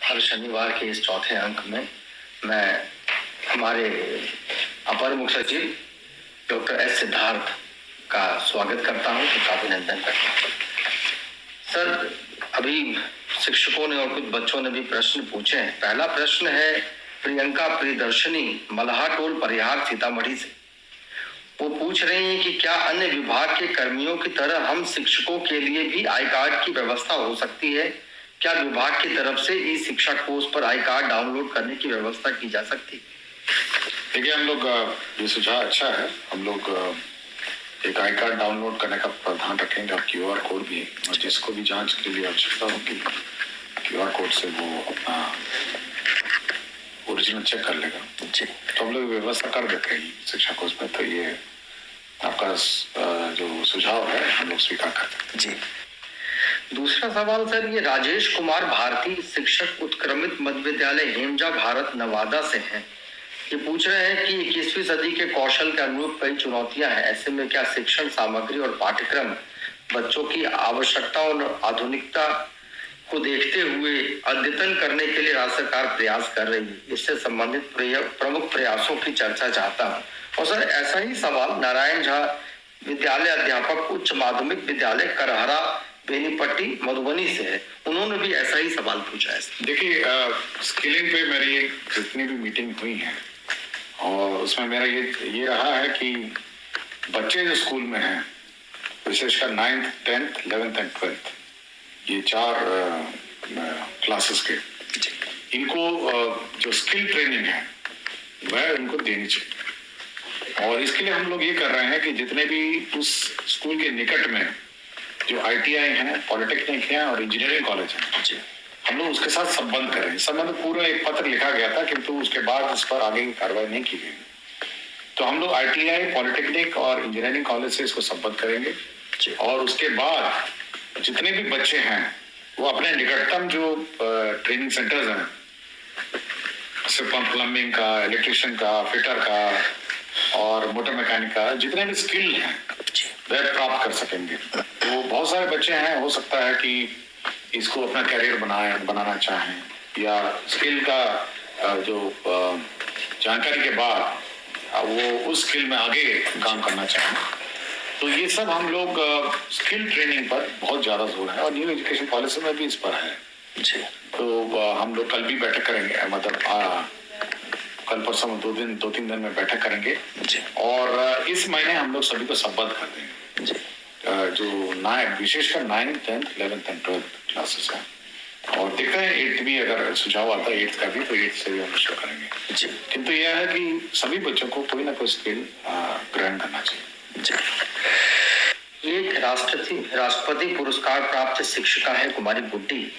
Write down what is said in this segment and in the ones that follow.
हर शनिवार के इस चौथे अंक में मैं हमारे अपर मुख्य सचिव डॉक्टर एस सिद्धार्थ का स्वागत करता हूं, उनका अभिनंदन करता हूं। सर, अभी शिक्षकों ने और कुछ बच्चों ने भी प्रश्न पूछे हैं। पहला प्रश्न है प्रियंका प्रियदर्शनी मल्हाटोल परिहार सीतामढ़ी से। वो पूछ रही हैं कि क्या अन्य विभाग के कर्मियों की तरह हम शिक्षकों के लिए भी आई कार्ड की व्यवस्था हो सकती है? क्या विभाग की तरफ से ई शिक्षा कोर्स पर आई कार्ड डाउनलोड करने की व्यवस्था की जा सकती? देखिए, हम लोग ये सुझाव अच्छा है। हम लोग एक आई कार्ड डाउनलोड करने का प्रावधान रखेंगे। आप QR कोड भी, और जिसको भी जांच के लिए आवश्यकता होगी QR कोड से वो अपना ओरिजिनल चेक कर लेगा जी। तो हम लोग व्यवस्था कर देते हैं शिक्षा कोर्स में। तो ये आपका जो सुझाव है हम लोग स्वीकार करते हैं जी। दूसरा सवाल सर, ये राजेश कुमार भारती शिक्षक उत्क्रमित मध्य विद्यालय हेमजा भारत नवादा से हैं। ये पूछ रहे हैं कि 21वीं सदी के कौशल के अनुरूप कई चुनौतियां हैं। ऐसे में क्या शिक्षण सामग्री और पाठ्यक्रम बच्चों की आवश्यकताओं और आधुनिकता को देखते हुए अद्यतन करने के लिए राज्य सरकार प्रयास कर रही है? इससे संबंधित प्रमुख प्रयासों की चर्चा चाहता हूँ। और सर, ऐसा ही सवाल नारायण झा विद्यालय अध्यापक उच्च माध्यमिक विद्यालय करहरा बेनीपट्टी मधुबनी से है। उन्होंने भी ऐसा ही सवाल पूछा है। देखिए, स्किलिंग पे मेरी जितनी भी मीटिंग हुई है और उसमें मेरा ये रहा है कि बच्चे जो स्कूल में हैं, विशेषकर 9th, 10th, 11th and 12th, ये 4 क्लासेस के, इनको जो स्किल ट्रेनिंग है वह उनको देनी चाहिए। और इसके लिए हम लोग ये कर रहे हैं कि जितने भी उस स्कूल के निकट में जो ITI है, पॉलिटेक्निक है और इंजीनियरिंग कॉलेज है, हम लोग उसके साथ संबंध करें। इस संबंध में पूरा एक पत्र लिखा गया था, किंतु उसके बाद इस पर आगे की कार्रवाई नहीं की गई। तो हम लोग ITI, पॉलिटेक्निक और इंजीनियरिंग कॉलेज से इसको संबंध करेंगे और उसके बाद जितने भी बच्चे हैं वो अपने निकटतम जो ट्रेनिंग सेंटर्स हैं, प्लम्बिंग का, इलेक्ट्रिशियन का, फिटर का और मोटर मैकेनिक का, जितने भी स्किल हैं वह प्राप्त कर सकेंगे। तो बहुत सारे बच्चे हैं, हो सकता है कि इसको अपना करियर बनाना चाहें या स्किल का जो जानकारी के बाद वो उस स्किल में आगे काम करना चाहें। तो ये सब हम लोग स्किल ट्रेनिंग पर बहुत ज्यादा जोर है और न्यू एजुकेशन पॉलिसी में भी इस पर है जी। तो हम लोग कल भी बैठक करेंगे, मतलब कल परसों 2-3 दिन में बैठक करेंगे जी। और इस महीने हम लोग सभी को संबद्ध कर देंगे जी। जो विशेषकर 9th, 10th, 11th and 12th classes है। और देखते हैं 8th भी अगर सुझाव आता है 8th का भी, तो 8th से भी हम शुरू करेंगे जी। किंतु यह है कि सभी बच्चों को कोई ना कोई स्किल ग्रहण करना चाहिए जी। एक राष्ट्रपति पुरस्कार प्राप्त शिक्षिका है कुमारी गुड्डी,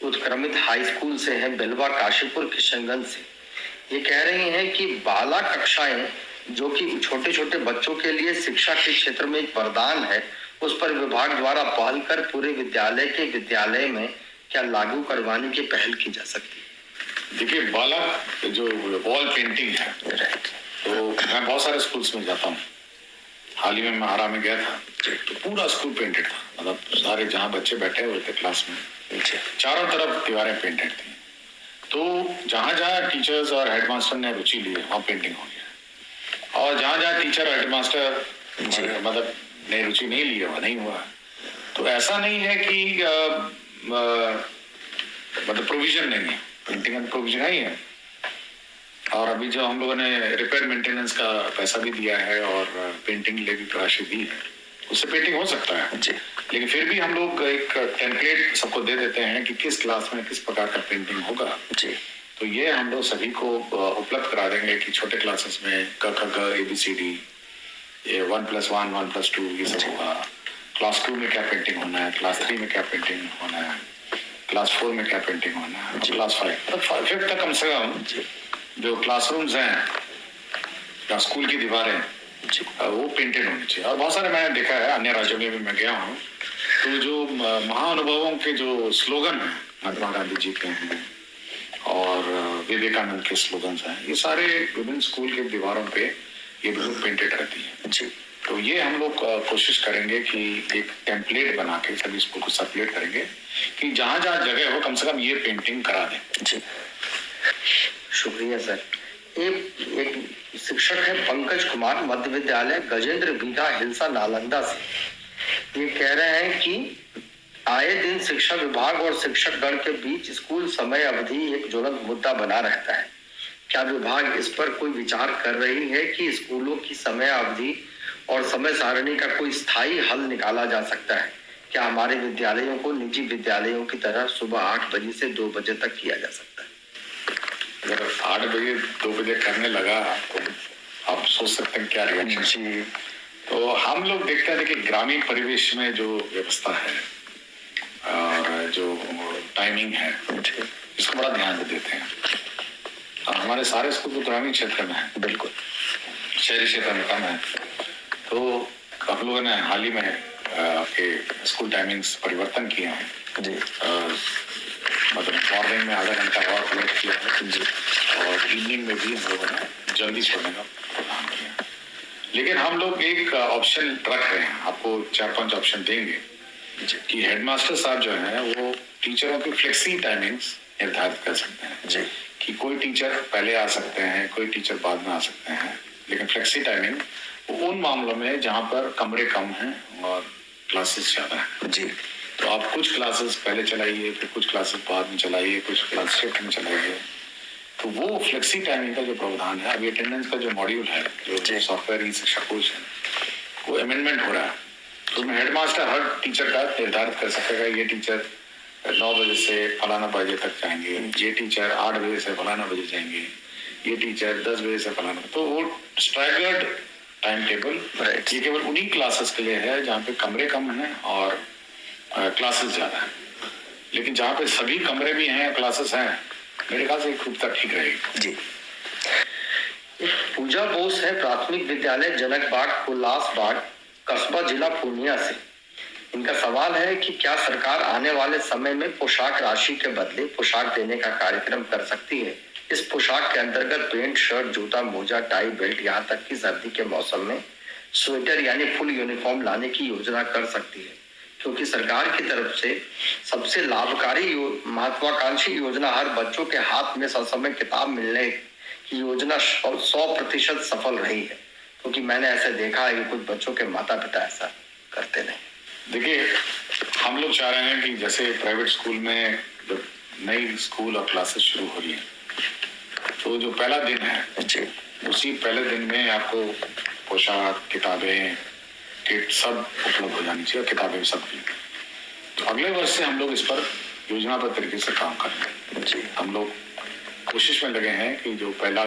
उत्क्रमित हाई स्कूल से है, बेलवा काशीपुर किशनगंज से। ये कह रही हैं कि बाला कक्षाएं जो कि छोटे छोटे बच्चों के लिए शिक्षा के क्षेत्र में एक वरदान है, उस पर विभाग द्वारा पहल कर पूरे विद्यालय में क्या लागू करवाने की पहल की जा सकती है? देखिए, बाला जो वॉल पेंटिंग है, तो मैं बहुत सारे स्कूल्स में जाता हूँ। हाल ही में महारा में गया था, तो पूरा स्कूल पेंटेड था। मतलब सारे जहाँ बच्चे बैठे हुए थे क्लास में, चारों तरफ दीवारें पेंटेड थी। तो जहाँ जहाँ टीचर्स और हेडमास्टर ने रुचि ली है वहाँ पेंटिंग हो गया, और जहाँ जहाँ टीचर और हेडमास्टर मतलब ने रुचि नहीं ली है वहाँ नहीं हुआ। तो ऐसा नहीं है कि मतलब प्रोविजन नहीं है, पेंटिंग में प्रोविजन नहीं है। और अभी जो हम लोगों ने रिपेयर मेंटेनेंस का पैसा भी दिया है और पेंटिंग के लिए भी राशि दी है, उससे पेंटिंग हो सकता है जी। लेकिन फिर भी हम लोग एक टेम्पलेट सबको दे देते हैं कि किस क्लास में किस प्रकार का पेंटिंग होगा जी। तो ये हम लोग सभी को उपलब्ध करा देंगे कि छोटे क्लासेस में क ख ग ABCD, ये 1+1, 1+2 ये सब होगा। क्लास 2 में क्या पेंटिंग होना है, क्लास 3 में क्या पेंटिंग होना है, क्लास 4 में क्या पेंटिंग होना है, क्लास 5 तक कम से कम जो क्लासरूम्स हैं या स्कूल की दीवारें वो पेंटेड होनी चाहिए। और बहुत सारे मैंने देखा है अन्य राज्यों में भी मैं गया हूँ, तो जो महाअनुभवों के जो स्लोगन हैं, महात्मा गांधी जी के हैं और विवेकानंद के स्लोगन्स हैं, ये सारे विभिन्न स्कूल के दीवारों पे ये बिल्कुल पेंटेड रहती है जी। तो ये हम लोग कोशिश करेंगे कि एक टेम्पलेट बना के सभी स्कूल को सर्कुलेट करेंगे कि जहां जहां जगह हो कम से कम ये पेंटिंग करा दें। जी, शुक्रिया सर। एक शिक्षक है पंकज कुमार, मध्य विद्यालय गजेंद्र बीघा हिलसा नालंदा से। ये कह रहे हैं कि आए दिन शिक्षा विभाग और शिक्षक गण के बीच स्कूल समय अवधि एक ज्वलंत मुद्दा बना रहता है। क्या विभाग इस पर कोई विचार कर रही है कि स्कूलों की समय अवधि और समय सारणी का कोई स्थायी हल निकाला जा सकता है? क्या हमारे विद्यालयों को निजी विद्यालयों की तरह सुबह 8 बजे से 2 बजे तक किया जा सकता है? अगर 8 बजे 2 बजे करने लगा तो आप सोच सकते हैं क्या रिएक्शन। जी, तो हम लोग देखते हैं कि ग्रामीण परिवेश में जो व्यवस्था है और जो टाइमिंग है इसको बड़ा ध्यान देते हैं। और हमारे सारे स्कूल तो ग्रामीण क्षेत्र में है, बिल्कुल शहरी क्षेत्र में कम है। तो हम लोगों ने हाल ही में आपके स्कूल टाइमिंग्स परिवर्तन किए हैं जी, मतलब मॉर्निंग में आधा घंटा और प्लग किया है जी, और इवनिंग में भी हम लोगों ने जल्दी छोड़ने का प्रोग्राम किया। लेकिन हम लोग एक ऑप्शन रख रहे हैं, आपको 4-5 ऑप्शन देंगे कि हेडमास्टर साहब जो है वो टीचरों की फ्लेक्सी टाइमिंग्स निर्धारित कर सकते हैं जी, कि कोई टीचर पहले आ सकते हैं, कोई टीचर बाद में आ सकते हैं, लेकिन फ्लेक्सी टाइमिंग उन मामलों में जहां पर कमरे कम हैं और क्लासेस ज्यादा हैं जी, तो आप कुछ क्लासेस पहले चलाइए, फिर कुछ क्लासेस बाद में चलाइए, कुछ क्लास शिफ्ट में चलाइए। तो वो फ्लेक्सी टाइमिंग का जो प्रावधान है, अभी अटेंडेंस का जो मॉड्यूल है, जो सॉफ्टवेयर ई शिक्षा कोश है, वो अमेंडमेंट हो रहा है। तो उसमें हेडमास्टर हर टीचर का निर्धारित कर सकेगा, ये टीचर 9 बजे से फलाना बजे तक जाएंगे, ये टीचर 8 बजे से फलाना बजे जाएंगे, ये टीचर 10 बजे से फलाना। तो वो स्ट्रैगर्ड टाइम टेबल ये केवल उन्हीं क्लासेस के लिए है जहाँ पे कमरे कम हैं और क्लासेस ज्यादा हैं। लेकिन जहाँ पे सभी कमरे भी हैं, क्लासेस हैं, मेरे ख्याल से खूब तक ठीक रहेगी। जी। पूजा बोस है, प्राथमिक विद्यालय जनक बाग उल्लास बाग, कस्बा जिला पूर्णिया से। इनका सवाल है कि क्या सरकार आने वाले समय में पोशाक राशि के बदले पोशाक देने का कार्यक्रम कर सकती है? इस पोशाक के अंतर्गत पैंट, शर्ट, जूता, मोजा, टाई, बेल्ट, यहाँ तक कि सर्दी के मौसम में स्वेटर यानी फुल यूनिफॉर्म लाने की योजना कर सकती है, क्योंकि सरकार की तरफ से सबसे लाभकारी महत्वाकांक्षी योजना हर बच्चों के हाथ में ससमय किताब मिलने की योजना 100% सफल रही है। क्योंकि मैंने ऐसे देखा है कि कुछ बच्चों के माता पिता ऐसा करते नहीं। देखिए, हम लोग चाह रहे हैं कि जैसे प्राइवेट स्कूल में जब नई स्कूल और क्लासेस शुरू हो रही है तो जो पहला दिन है जी, उसी पहले दिन में आपको पोशाक, किताबें, किट सब उपलब्ध हो जानी चाहिए, किताबें भी सब भी। तो अगले वर्ष से हम लोग इस पर योजनाबद्ध तरीके से काम करेंगे जी। हम लोग कोशिश में लगे हैं कि जो पहला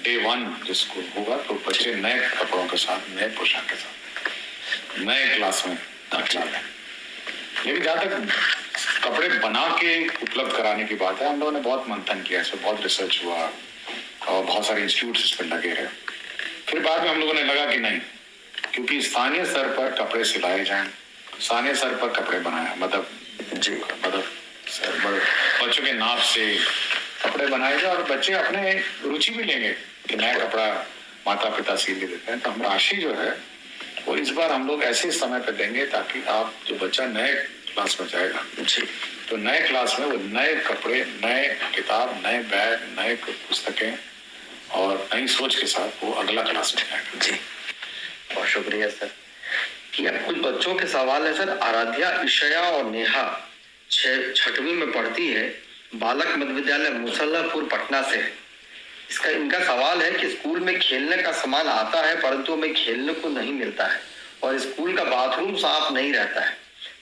डे 1 जिसको होगा तो बच्चे नए कपड़ों के साथ, नए पोशाक के साथ नए क्लास में दाखिला लें। लेकिन जहाँ तक कपड़े बना के उपलब्ध कराने की बात है, हम लोगों ने बहुत मंथन किया, इस पर बहुत रिसर्च हुआ और बहुत सारे इंस्टीट्यूट इस पर लगे रहे। फिर बाद में हम लोगों ने लगा कि नहीं, क्योंकि स्थानीय स्तर पर कपड़े सिलाए जाएं, स्थानीय स्तर पर कपड़े बनाए, मतलब बच्चों के नाप से कपड़े बनाए जाए और बच्चे अपने रुचि भी लेंगे कि नया कपड़ा माता पिता सिल के देते हैं। तो हम राशि जो है वो इस बार हम लोग ऐसे समय पे देंगे ताकि आप जो बच्चा नए क्लास में जाएगा जी, तो नए क्लास में वो नए कपड़े, नए किताब, नए बैग, नए पुस्तकें और नई सोच के साथ वो अगला क्लास में जाएगा जी। बहुत शुक्रिया सर। कि अब कुछ बच्चों के सवाल है सर। आराध्या, ईशया और नेहा 6वीं में पढ़ती है, बालक मध्य विद्यालय मुसल्लापुर पटना से है। इनका सवाल है कि स्कूल में खेलने का सामान आता है परंतु हमें खेलने को नहीं मिलता है और स्कूल का बाथरूम साफ नहीं रहता है।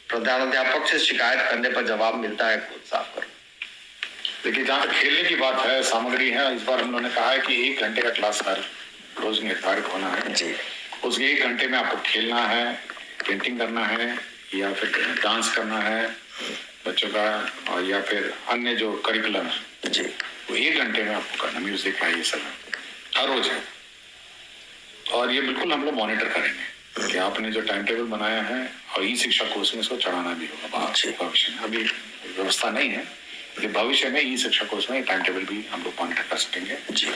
प्रधानाध्यापक से शिकायत करने पर जवाब मिलता है खुद साफ करो। देखिए, जहाँ तक खेलने की बात है, सामग्री है, इस बार हम लोगों ने कहा है कि 1 घंटे का क्लास हर रोज निर्धारित होना है जी। उस 1 घंटे में आपको खेलना है, पेंटिंग करना है या फिर डांस करना है बच्चों का, और या फिर अन्य जो करिकुलम है जी, वो 1 घंटे में आपको करना, म्यूजिक है, ये सब हर रोज है। और ये बिल्कुल हम लोग मॉनिटर करेंगे कि आपने जो टाइम टेबल बनाया है और ई शिक्षा कोर्स में इसको चढ़ाना भी होगा भविष्य में। अभी व्यवस्था नहीं है, ये भविष्य में ई शिक्षा कोर्स में टाइम टेबल भी हम लोग मॉनिटर कर सकेंगे जी।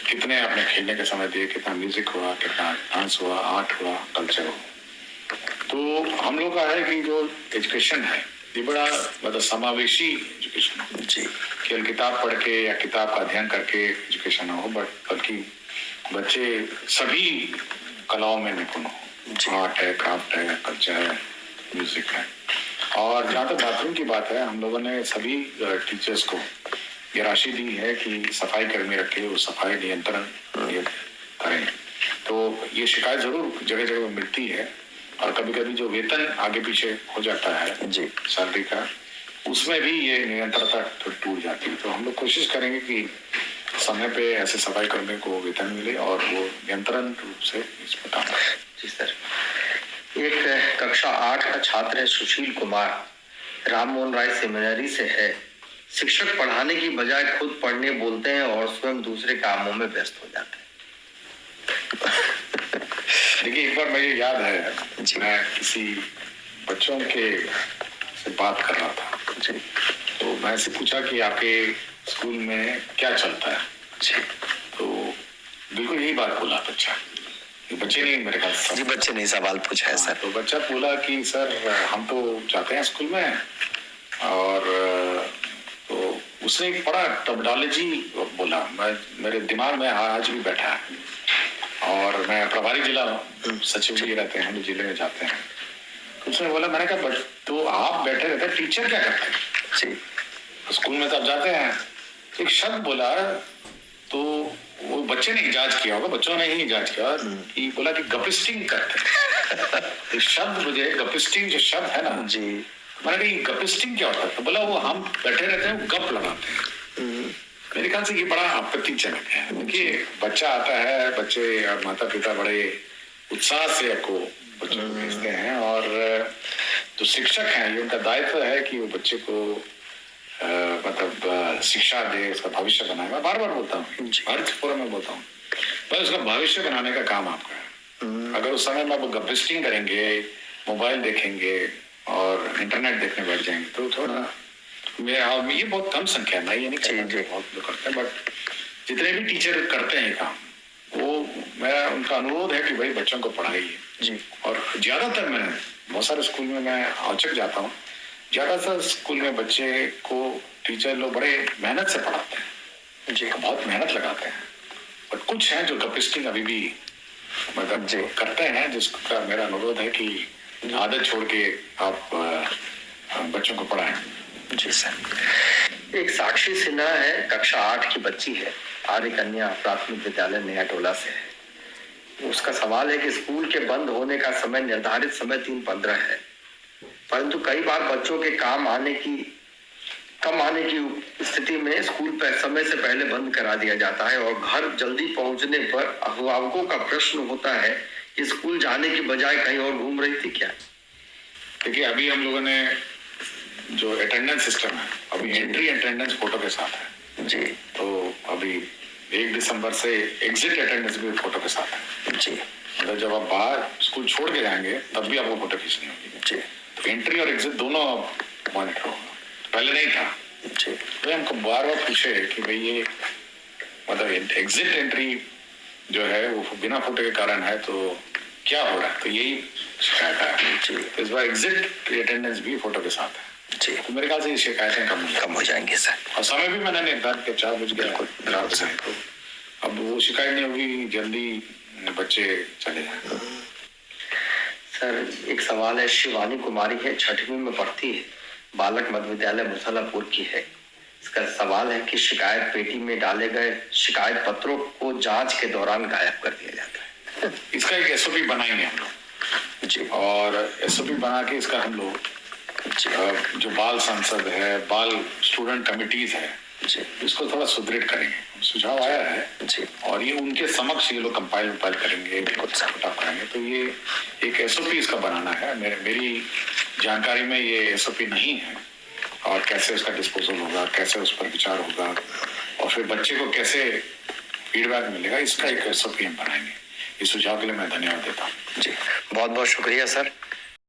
कितने अपने खेलने के समय दिए, कितना म्यूजिक हुआ, कितना डांस हुआ, आर्ट हुआ, कल्चर हुआ। तो हम लोग का है कि जो एजुकेशन है ये बड़ा मतलब समावेशी एजुकेशन है जी। केवल किताब पढ़ के या किताब का अध्ययन करके एजुकेशन हो, बल्कि बच्चे सभी कलाओं में निपुण हो। आर्ट है, क्राफ्ट है, कल्चर है, म्यूजिक है। और जहाँ तक बाथरूम की बात है, हम लोगों ने सभी टीचर्स को ये राशि दी है कि सफाई कर्मी रखे, वो सफाई नियंत्रण करें। तो ये शिकायत जरूर जगह जगह मिलती है और कभी कभी जो वेतन आगे पीछे हो जाता है जी। सैलरी का, उसमें भी ये निरंतरता टूट जाती है। तो हम लोग कोशिश करेंगे कि समय पे ऐसे सफाई कर्मियों को वेतन मिले और वो नियंत्रण रूप से इस पर काम करें। जी सर। एक कक्षा 8 का छात्र है सुशील कुमार, राम मोहन राय सेमिनरी से है। शिक्षक पढ़ाने की बजाय खुद पढ़ने बोलते हैं और स्वयं दूसरे कामों में व्यस्त हो जाते हैं। देखिए, एक बार मुझे याद है, मैं किसी बच्चों के से बात कर रहा था जी। तो मैं से पूछा कि आपके स्कूल में क्या चलता है जी। तो बिल्कुल यही बात बोला बच्चा। बच्चे ने मेरे ख्याल जी, बच्चे ने सवाल पूछा है सर। तो बच्चा बोला कि सर हम तो जाते हैं स्कूल में, और तो उसने एक बड़ा टर्मिनोलॉजी बोला, मेरे दिमाग में आज भी बैठा है। और मैं प्रभारी जिला सचिव जी रहते हैं, हम जिले में जाते हैं। तो उसने बोला, मैंने कहा तो आप बैठे रहते हैं, टीचर क्या करते हैं? जी। स्कूल में तो आप जाते हैं। एक शब्द बोला तो वो बच्चे ने जांच किया होगा, बच्चों ने ही जांच किया कि बोला कि गपिस्टिंग करते हैं। शब्द मुझे गपिस्टिंग जो शब्द है ना जी, मैंने कहा गपिस्टिंग क्या होता है? तो बोला वो हम बैठे रहते हैं, गप लगाते हैं। मेरे ख्याल से ये बड़ा आपत्तिजनक है। देखिए, बच्चा आता है, बच्चे और माता पिता बड़े उत्साह से आपको बच्चों को भेजते हैं, और जो शिक्षक हैं ये उनका दायित्व है कि वो बच्चे को मतलब शिक्षा दे, उसका भविष्य बनाए। मैं बार बार बोलता हूँ, हर फोरम में बोलता हूँ, पर उसका भविष्य बनाने का काम आपका है। अगर उस समय में आप गपिस्टिंग करेंगे, मोबाइल देखेंगे और इंटरनेट देखने बैठ जाएंगे तो थोड़ा ये बहुत कम संख्या है, ये नहीं कहते बहुत लोग करते हैं, बट जितने भी टीचर करते हैं काम, वो मेरा उनका अनुरोध है कि भाई बच्चों को पढ़ाइए जी। और ज्यादातर मैं बहुत सारे स्कूल में मैं औचक जाता हूँ, ज्यादातर स्कूल में बच्चे को टीचर लोग बड़े मेहनत से पढ़ाते हैं जी, बहुत मेहनत लगाते हैं। और कुछ हैं जो गपिस्टिंग अभी भी मतलब करते हैं, जिसका मेरा अनुरोध है कि आदत छोड़ के आप बच्चों को पढ़ाएं। जी सर। एक साक्षी सिन्हा है, कक्षा 8 की बच्ची है, आर्य कन्या प्राथमिक विद्यालय नया टोला से है। उसका सवाल है कि स्कूल के बंद होने का समय निर्धारित समय 3:15 है, परंतु कई बार बच्चों के कम आने की स्थिति में स्कूल पर समय से पहले बंद करा दिया जाता है, और घर जल्दी पहुंचने पर अभिभावकों का प्रश्न होता है कि स्कूल जाने की बजाय कहीं और घूम रही थी क्या? देखिए, अभी हम लोगों ने जो अटेंडेंस सिस्टम है, अभी एंट्री अटेंडेंस फोटो के साथ है जी। तो अभी 1 दिसंबर से एग्जिट अटेंडेंस भी फोटो के साथ है जी। मतलब जब आप बाहर स्कूल छोड़ के जाएंगे तब भी आपको फोटो खींचनी होगी जी। तो एंट्री और एग्जिट दोनों मॉनिटर होगा, पहले नहीं था जी। तो हमको बार बार पूछे कि भाई ये मतलब एग्जिट एंट्री जो है वो बिना फोटो के कारण है, तो क्या हो रहा है? तो यही शिकायत है जी। तो इस बार एग्जिट अटेंडेंस भी फोटो के साथ है जी। तो मेरे ख्याल से ये शिकायतें कम हो जाएंगी सर। और समय भी मैंने निर्धारित किया 4 बजे, तो अब वो शिकायत नहीं होगी, जल्दी बच्चे चले जाए। सर, एक सवाल है, शिवानी कुमारी है, 6वीं में पढ़ती है, बालक मध्य विद्यालय मुसलापुर की है। इसका सवाल है कि शिकायत पेटी में डाले गए शिकायत पत्रों को जांच के दौरान गायब कर दिया जाता है। इसका एक एसओपी बनाएंगे हम लोग जी, और एसओपी बना के इसका हम लोग जो बाल संसद है, बाल स्टूडेंट कमिटीज है जी, इसको थोड़ा सुदृढ़ करेंगे। सुझाव आया है जी, और ये उनके समक्ष ये लोग कंपाइल करेंगे, करेंगे। तो ये एक एसओपी इसका बनाना है। मेरी जानकारी में ये एसओपी नहीं है, और कैसे उसका डिस्पोजल होगा, कैसे उस पर विचार होगा, और फिर बच्चे को कैसे फीडबैक मिलेगा, इसका एक एसओपी हम बनाएंगे। इस सुझाव के लिए मैं धन्यवाद देता हूँ जी। बहुत बहुत शुक्रिया सर।